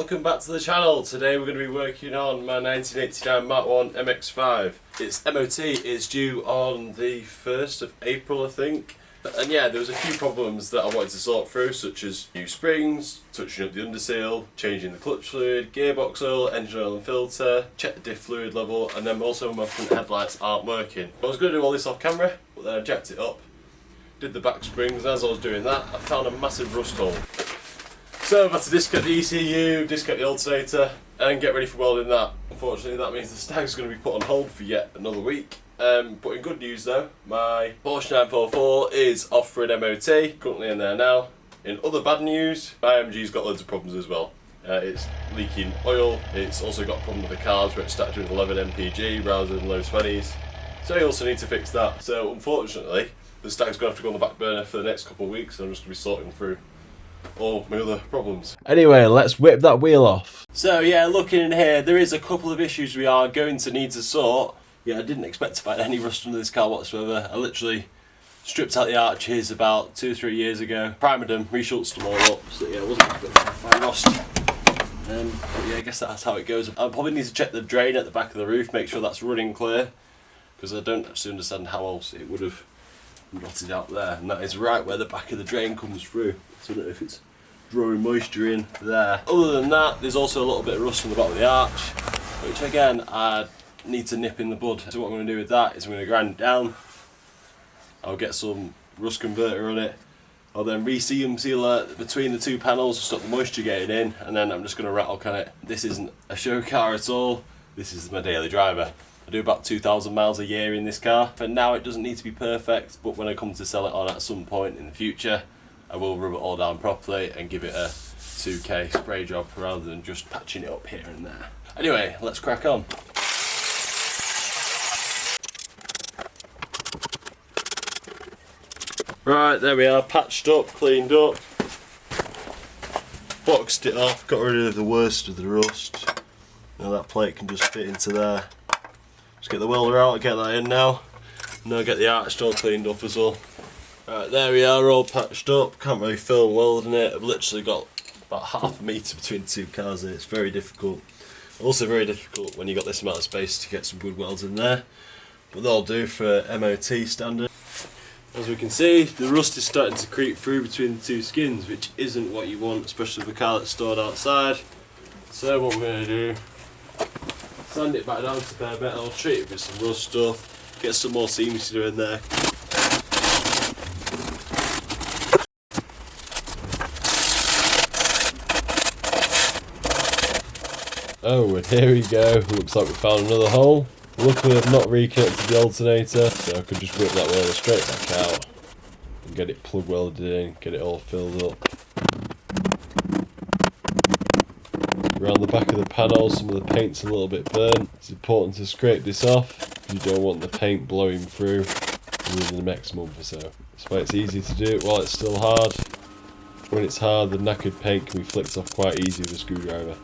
Welcome back to the channel. Today we're going to be working on my 1989 MK1 MX5. Its MOT is due on the 1st of April, I think. And yeah, there was a few problems that I wanted to sort through, such as new springs, touching up the underseal, changing the clutch fluid, gearbox oil, engine oil and filter, check the diff fluid level, and then also my front headlights aren't working. I was going to do all this off camera, but then I jacked it up, did the back springs, and as I was doing that, I found a massive rust hole. So I've had to disconnect the ECU, disconnect the alternator, and get ready for welding that. Unfortunately, that means the stag's going to be put on hold for yet another week. But in good news though, my Porsche 944 is off for an MOT, currently in there now. In other bad news, my MG's got loads of problems as well. It's leaking oil, it's also got a problem with the carbs where it's started with 11 mpg rather than low 20s. So you also need to fix that. So unfortunately, the stag's going to have to go on the back burner for the next couple of weeks, and I'm just going to be sorting through all my other problems. Anyway, let's whip that wheel off. So yeah, looking in here, there is a couple of issues we are going to need to sort. Yeah, I didn't expect to find any rust under this car whatsoever. I literally stripped out the arches about 2 or 3 years ago, primered them, re-schultzed them all up, so yeah, I wasn't expecting to find rust. But yeah, I guess that's how it goes. I'll probably need to check the drain at the back of the roof, make sure that's running clear, because I don't actually understand how else it would have rotted out there, and that is right where the back of the drain comes through. So I don't know if it's drawing moisture in there. Other than that, there's also a little bit of rust on the bottom of the arch, which again I need to nip in the bud. So what I'm going to do with that is I'm going to grind it down. I'll get some rust converter on it. I'll then re-seam sealer between the two panels to stop the moisture getting in, and then I'm just going to rattle can it. This isn't a show car at all. This is my daily driver. I do about 2,000 miles a year in this car. For now it doesn't need to be perfect, but when I come to sell it on at some point in the future, I will rub it all down properly and give it a 2K spray job rather than just patching it up here and there. Anyway, let's crack on. Right, there we are, patched up, cleaned up, boxed it off, got rid of the worst of the rust. Now that plate can just fit into there. Just get the welder out, get that in now. Now get the arch all cleaned up as well. Right, there we are, all patched up. Can't really film welding it. I've literally got about half a metre between the two cars and it's very difficult. Also very difficult when you've got this amount of space to get some good welds in there. But they'll do for MOT standard. As we can see, the rust is starting to creep through between the two skins, which isn't what you want, especially with a car that's stored outside. So what we're going to do, sand it back down to bare metal, treat it with some rust stuff, get some more seam sealer in there. Oh, and here we go. Looks like we found another hole. Luckily I've not reconnected the alternator, so I could just whip that welder straight back out and get it plug welded in, get it all filled up. Around the back of the panel, some of the paint's a little bit burnt. It's important to scrape this off, because you don't want the paint blowing through within the next month or so. That's why it's easy to do it while it's still hard. When it's hard, the knackered paint can be flicked off quite easy with a screwdriver.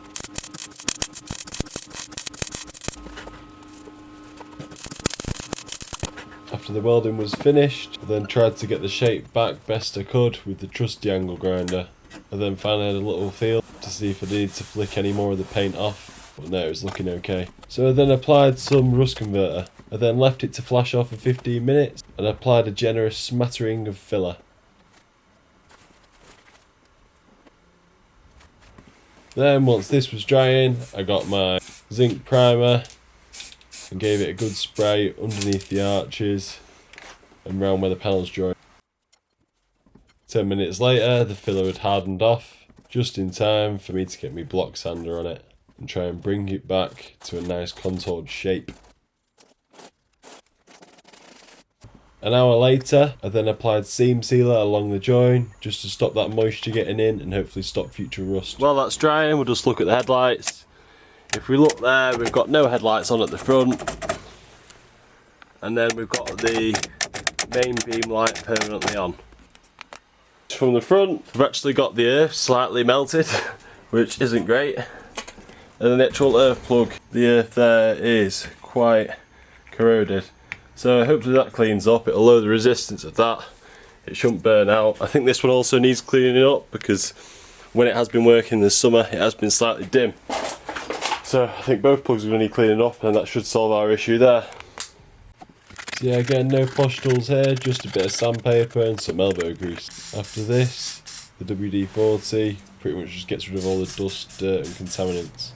After the welding was finished, I then tried to get the shape back best I could with the trusty angle grinder. I then finally had a little feel to see if I needed to flick any more of the paint off, but no, it was looking okay. So I then applied some rust converter. I then left it to flash off for 15 minutes and applied a generous smattering of filler. Then once this was drying, I got my zinc primer and gave it a good spray underneath the arches and round where the panels join. 10 minutes later, the filler had hardened off, just in time for me to get my block sander on it and try and bring it back to a nice contoured shape. An hour later, I then applied seam sealer along the join just to stop that moisture getting in and hopefully stop future rust. While that's drying, we'll just look at the headlights. If we look there, we've got no headlights on at the front, and then we've got the main beam light permanently on. From the front, we've actually got the earth slightly melted, which isn't great, and then the actual earth plug, the earth there is quite corroded. So hopefully that cleans up, it'll lower the resistance of that, it shouldn't burn out. I think this one also needs cleaning up because when it has been working this summer, it has been slightly dim. So I think both plugs are going to need cleaning up, and that should solve our issue there. So yeah, again, no pustules here, just a bit of sandpaper and some elbow grease. After this, the WD-40 pretty much just gets rid of all the dust, dirt and contaminants.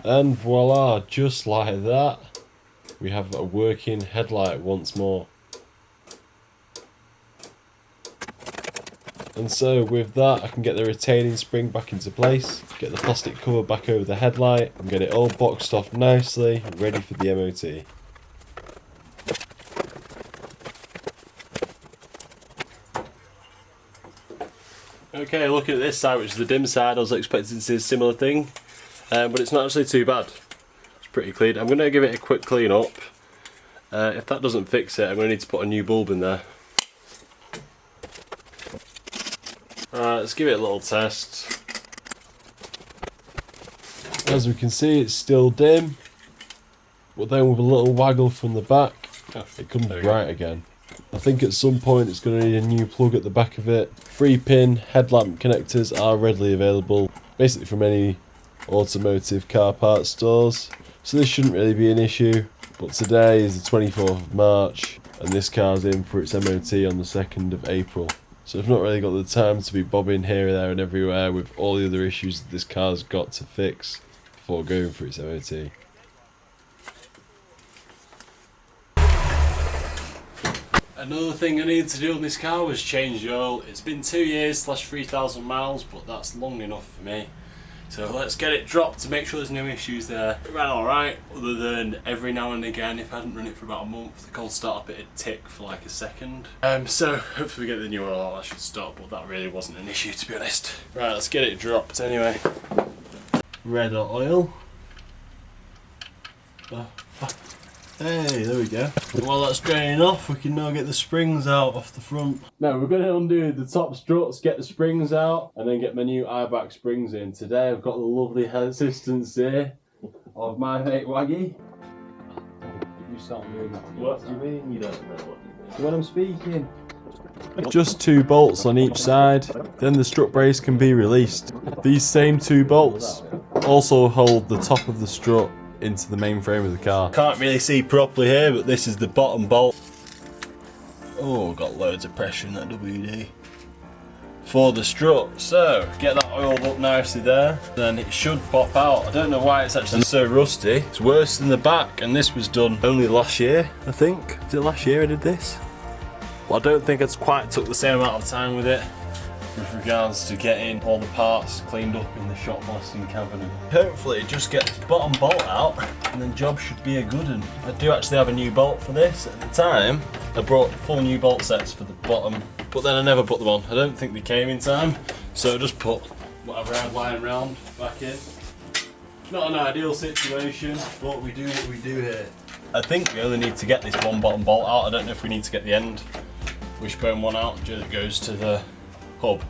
And voila, just like that, we have a working headlight once more. And so with that, I can get the retaining spring back into place, get the plastic cover back over the headlight, and get it all boxed off nicely, ready for the MOT. Okay, looking at this side, which is the dim side, I was expecting to see a similar thing, but it's not actually too bad. It's pretty clean. I'm going to give it a quick clean up. If that doesn't fix it, I'm going to need to put a new bulb in there. Alright, let's give it a little test. As we can see, it's still dim, but then with a little waggle from the back, it comes bright again. I think at some point it's going to need a new plug at the back of it. 3-pin headlamp connectors are readily available, basically from any automotive car parts stores, so this shouldn't really be an issue. But today is the 24th of March, and this car's in for its MOT on the 2nd of April. So I've not really got the time to be bobbing here, there and everywhere with all the other issues that this car's got to fix before going for its MOT. Another thing I needed to do on this car was change the oil. It's been 2 years / 3,000 miles, but that's long enough for me. So let's get it dropped to make sure there's no issues there. It ran alright, other than every now and again, if I hadn't run it for about a month, the cold start up it'd tick for like a second. So hopefully we get the new oil out, that should stop, but that really wasn't an issue to be honest. Right, let's get it dropped anyway. Red hot oil. Hey, there we go. While that's draining off, we can now get the springs out off the front. Now we're going to undo the top struts, get the springs out, and then get my new eye-back springs in. Today I've got the lovely assistance here of my mate Waggy. You start doing that. What do you mean you don't know what you mean? When I'm speaking. Just 2 bolts on each side, then the strut brace can be released. These same 2 bolts also hold the top of the strut into the main frame of the car. Can't really see properly here, but this is the bottom bolt. Oh, got loads of pressure in that WD. For the strut, so get that oiled up nicely there, then it should pop out. I don't know why it's actually so rusty. It's worse than the back, and this was done only last year, I think. Is it last year I did this? Well, I don't think it's quite took the same amount of time with it, with regards to getting all the parts cleaned up in the shop blasting cabinet. Hopefully just get this bottom bolt out and then job should be a good one. I do actually have a new bolt for this. At the time I brought full new bolt sets for the bottom, but then I never put them on. I don't think they came in time, so I just put whatever I had lying around back in. Not an ideal situation, but we do what we do here. I think we only need to get this one bottom bolt out. I don't know if we need to get the end wishbone one out that goes to the hub.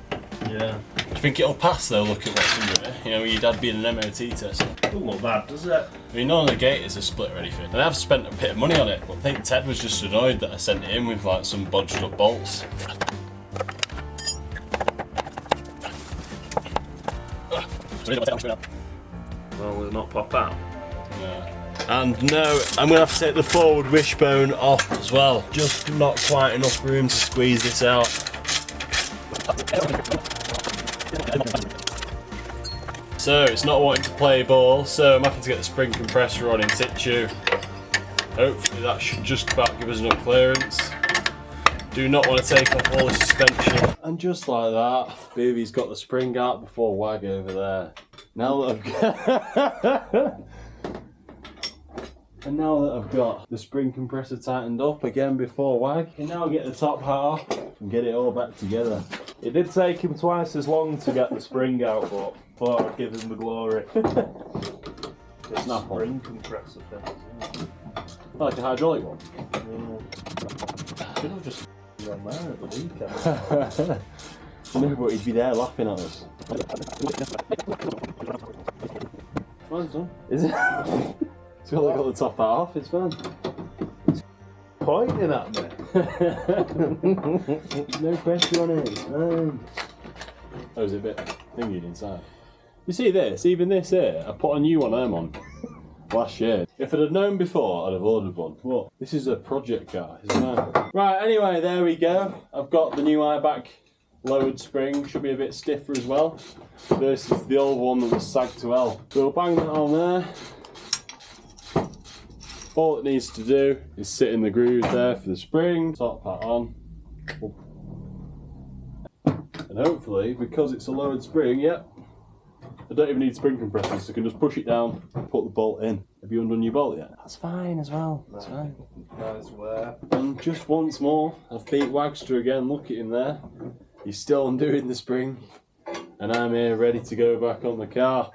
Yeah. Do you think it'll pass though? Look at what's under it. You know, your dad being an MOT tester. Doesn't look bad, does it? I mean, none of the gaiters are split or anything. And I've spent a bit of money on it, but I think Ted was just annoyed that I sent it in with like some bodged up bolts. Well, will it not pop out? Yeah. And no, I'm going to have to take the forward wishbone off as well. Just not quite enough room to squeeze this out. So it's not wanting to play ball, so I'm having to get the spring compressor on in situ. Hopefully that should just about give us enough clearance. Do not want to take off all the suspension. And just like that, baby's got the spring out before Wag over there. Now that I've got and now that I've got the spring compressor tightened up again before Wag, I can now get the top half and get it all back together. It did take him twice as long to get the spring out, but thought I'd give him the glory. It's not spring compressor thing. Like a hydraulic one. Yeah. Should have just run there at the weekend. No, but he'd be there laughing at us. Well, it's done. Is it? It's got the top half, it's fine. Pointing at me. No pressure on it. It's fine. Oh, is it a bit thingy inside? You see this? Even this here, I put a new one of them on last year. If I'd have known before, I'd have ordered one. What? This is a project car, isn't it? Right, anyway, there we go. I've got the new eye-back lowered spring. Should be a bit stiffer as well. Versus the old one that was sagged to hell. So we'll bang that on there. All it needs to do is sit in the grooves there for the spring. Top that on. And hopefully, because it's a lowered spring, yep, I don't even need spring compressors, so I can just push it down and put the bolt in. Have you undone your bolt yet? That's fine as well, that's fine. Nice work. And just once more, I've beat Wagster again, look at him there. He's still undoing the spring, and I'm here ready to go back on the car.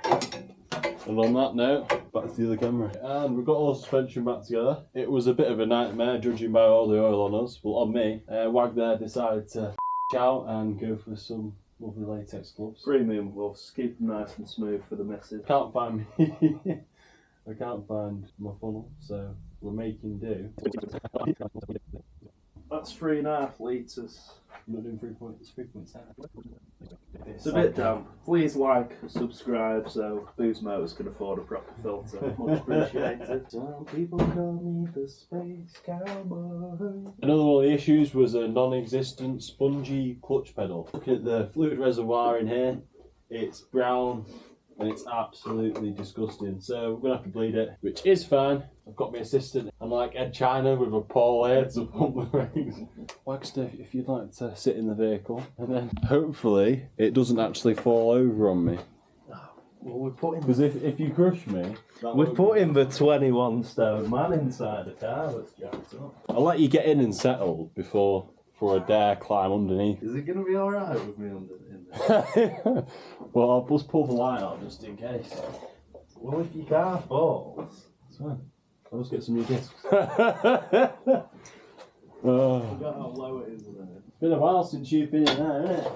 And on that note, back to the other camera. And we've got all the suspension back together. It was a bit of a nightmare, judging by all the oil on us, well on me. Wag there decided to out and go for some lovely latex gloves. Premium gloves, keep them nice and smooth for the missus. Can't find me. I can't find my funnel, so we're making do. That's 3.5 litres. I'm not doing 3.7. It's a bit damp. Please like, subscribe so Booze Motors can afford a proper filter. Much appreciated. Some people call me the space cowboy. Another one of the issues was a non-existent spongy clutch pedal. Looking at the fluid reservoir in here, it's brown and it's absolutely disgusting. So we're gonna have to bleed it, which is fine. I've got my assistant. I'm like Ed China with a pole here to pump the rings. Wagster, if you'd like to sit in the vehicle, and then hopefully it doesn't actually fall over on me. Well, we put in. Because if you crush me, We put in the 21 stone man inside the car that's jacked up. I'll let you get in and settled before I dare climb underneath. Is it going to be alright with me in there? Well, I'll just pull the light out just in case. Well, if your car falls. It's fine. I'll just get some new discs. Forgot how low it is in there. It's been a while since you've been in there, isn't it?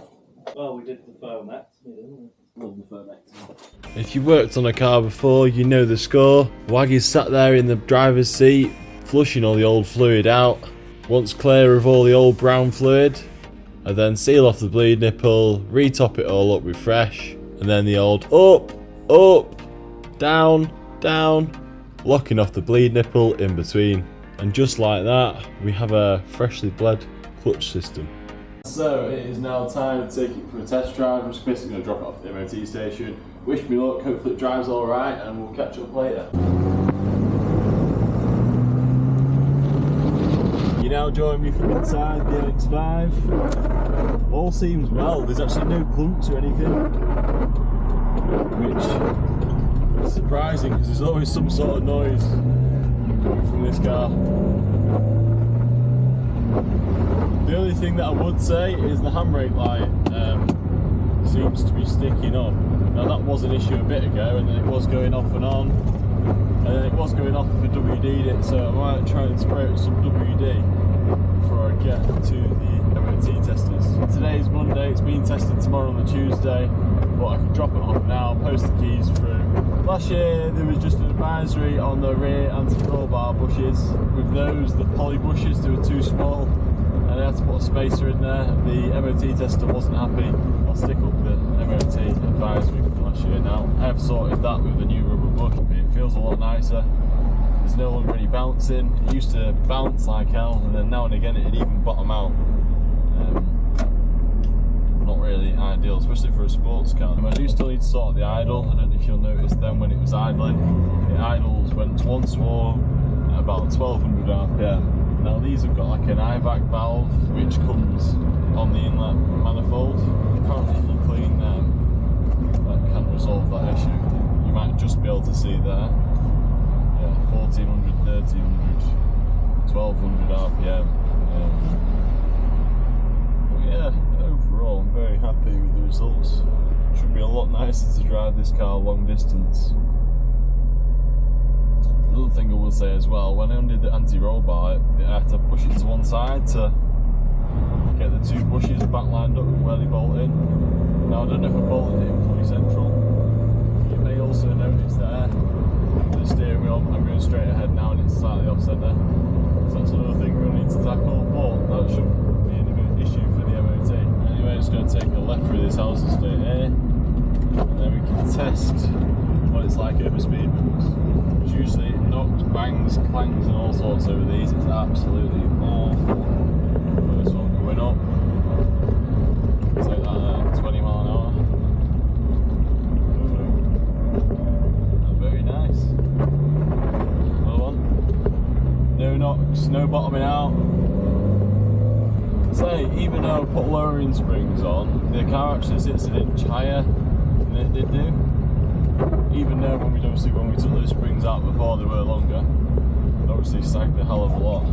Well, we did the phone next to me, didn't we? Love the phone next. If you've worked on a car before, you know the score. Waggy's sat there in the driver's seat, flushing all the old fluid out. Once clear of all the old brown fluid, I then seal off the bleed nipple, retop it all up with fresh, and then the old up, down, locking off the bleed nipple in between. And just like that, we have a freshly bled clutch system. So it is now time to take it for a test drive. I'm just basically going to drop it off at the MOT station. Wish me luck, hopefully it drives alright, and we'll catch up later. You now join me from inside the MX5. All seems well, there's actually no clumps or anything, which is surprising because there's always some sort of noise coming from this car. The only thing that I would say is the handbrake light seems to be sticking up. Now that was an issue a bit ago, and then it was going off and on, and then it was going off if I WD'd it, so I might try and spray it with some WD before I get to the MOT testers. Today's Monday, it's being tested tomorrow on the Tuesday, but I can drop it off now, post the keys through. Last year there was just an advisory on the rear anti-roll bar bushes. With those, the poly bushes, they were too small, and I had to put a spacer in there. The MOT tester wasn't happy. I'll stick up the MOT advisory from last year now. I have sorted that with the new rubber bush. It feels a lot nicer. There's no longer any bouncing. It used to bounce like hell, and then now and again it'd even bottom out. Not really ideal, especially for a sports car. I do still need to sort the idle. I don't know if you'll notice then when it was idling, the idles went once more at about 1200 RPM. Now these have got like an IVAC valve which comes on the inlet manifold. Apparently if you clean them, that can resolve that issue. You might just be able to see there. Yeah, 1400, 1300, 1200 RPM. But yeah, overall I'm very happy with the results. Should be a lot nicer to drive this car long distance. Another thing I will say as well, when I undid the anti-roll bar, I had to push it to one side to get the two bushes back lined up where they bolt in. Now I don't know if I bolted it in fully central. You may also notice there, the steering wheel. I'm going straight ahead now and it's slightly off centre. So that's another thing we'll need to tackle, but that shouldn't be an issue for the MOT. Anyway, just going to take a left through this house estate here, and then we can test what it's like over speed bumps. It's usually knocks, bangs, clangs and all sorts over these. It's absolutely awful. First one going up. Take that at 20 mile an hour. Very nice. Another one. No knocks, no bottoming out. Say, even though I put lowering springs on, the car actually sits an inch higher than it did do. Even though when we took those springs out before, they were longer. It obviously sagged a hell of a lot.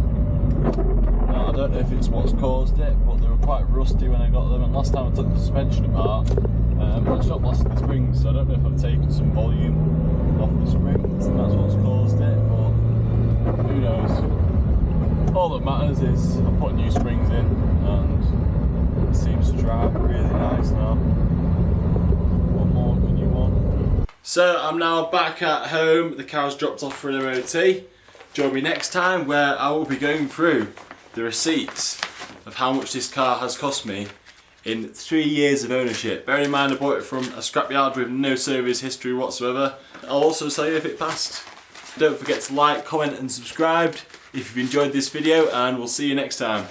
Now, I don't know if it's what's caused it, but they were quite rusty when I got them. And last time I took the suspension apart, I shot blasted the springs, so I don't know if I've taken some volume off the springs and that's what's caused it, but who knows. All that matters is I put new springs in and it seems to drive really nice now. What more can you want? So I'm now back at home, the car's dropped off for an MOT. Join me next time where I will be going through the receipts of how much this car has cost me in 3 years of ownership. Bearing in mind I bought it from a scrapyard with no service history whatsoever. I'll also tell you if it passed. Don't forget to like, comment and subscribe if you've enjoyed this video, and we'll see you next time.